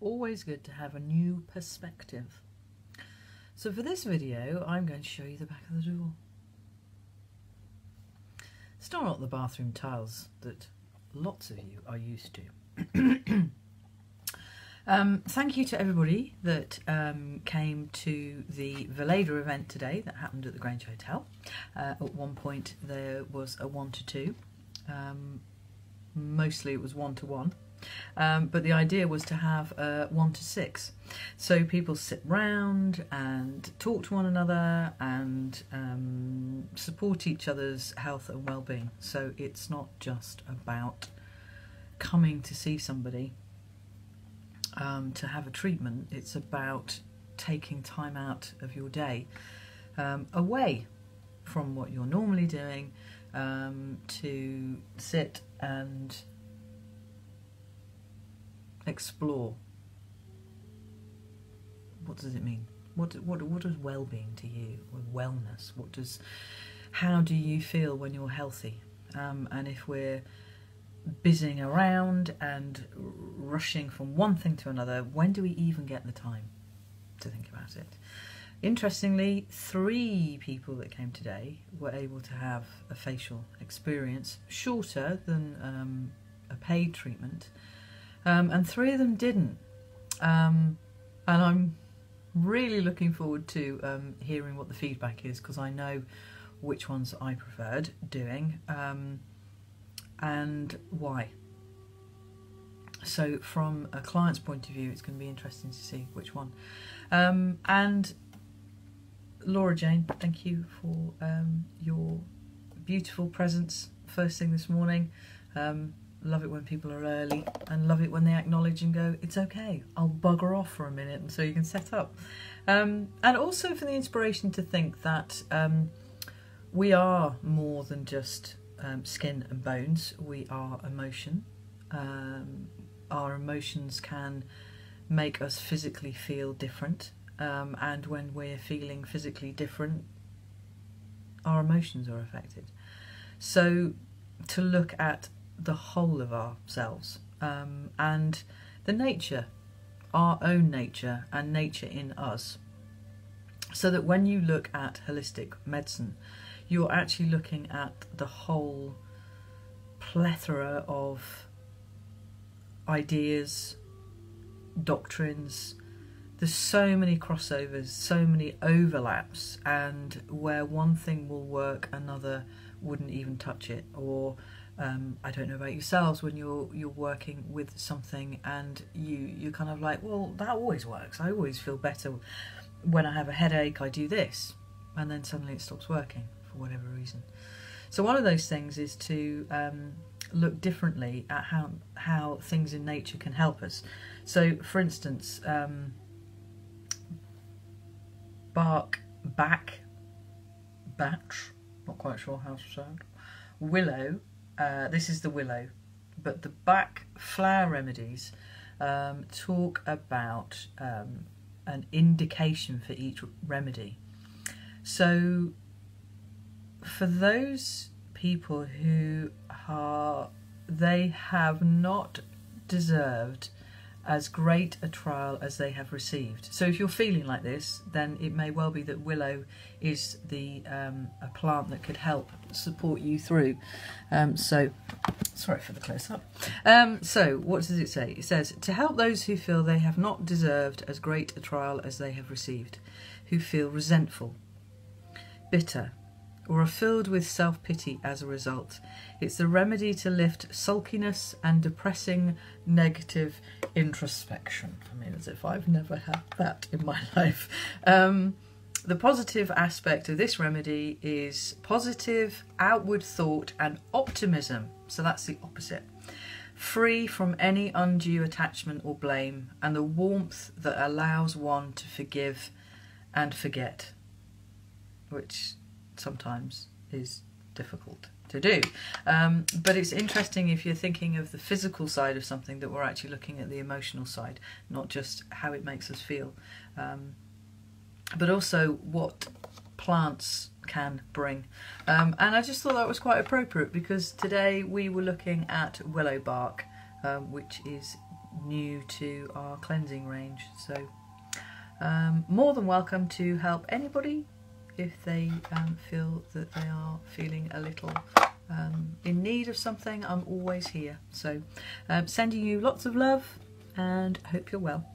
Always good to have a new perspective. So for this video, I'm going to show you the back of the door. Still not the bathroom tiles that lots of you are used to. Thank you to everybody that came to the Weleda event today that happened at the Grange Hotel. At one point there was a 1 to 2. Mostly it was 1 to 1. But the idea was to have 1 to 6. So people sit round and talk to one another and support each other's health and well-being. So it's not just about coming to see somebody to have a treatment. It's about taking time out of your day away from what you're normally doing to sit and explore. What does it mean? What does well-being to you, or wellness? How do you feel when you're healthy? And if we're busying around and rushing from one thing to another, when do we even get the time to think about it? Interestingly, 3 people that came today were able to have a facial experience, shorter than a paid treatment. And 3 of them didn't, and I'm really looking forward to hearing what the feedback is, because I know which ones I preferred doing and why. So from a client's point of view, it's going to be interesting to see which one. And Laura Jane, thank you for your beautiful presence first thing this morning. Love it when people are early, and love it when they acknowledge and go, it's okay, I'll bugger off for a minute and so you can set up. And also for the inspiration to think that we are more than just skin and bones. We are emotion. Our emotions can make us physically feel different, and when we're feeling physically different, our emotions are affected. So to look at the whole of ourselves and the nature, our own nature and nature in us, so that when you look at holistic medicine, you're actually looking at the whole plethora of ideas, doctrines. There's so many crossovers, so many overlaps, and where one thing will work, another wouldn't even touch it. Or I don't know about yourselves, when you're working with something and you're kind of like, well, that always works. I always feel better when I have a headache. I do this, and then suddenly it stops working for whatever reason. So one of those things is to look differently at how things in nature can help us. So, for instance, Bach, not quite sure how to say it, Willow. This is the Willow, but the Bach Flower Remedies talk about an indication for each remedy. So for those people who they have not deserved as great a trial as they have received. So if you're feeling like this, then it may well be that Willow is a plant that could help support you through. So sorry for the close-up. So what does it say? It says, to help those who feel they have not deserved as great a trial as they have received, who feel resentful, bitter, or are filled with self-pity as a result. It's the remedy to lift sulkiness and depressing negative introspection. I mean, as if I've never had that in my life. The positive aspect of this remedy is positive outward thought and optimism. So that's the opposite. Free from any undue attachment or blame, and the warmth that allows one to forgive and forget, which sometimes is difficult to do. But it's interesting if you're thinking of the physical side of something, that we're actually looking at the emotional side, not just how it makes us feel, but also what plants can bring. And I just thought that was quite appropriate, because today we were looking at willow bark, which is new to our cleansing range. So more than welcome to help anybody if they feel that they are feeling a little in need of something. I'm always here. So sending you lots of love and hope you're well.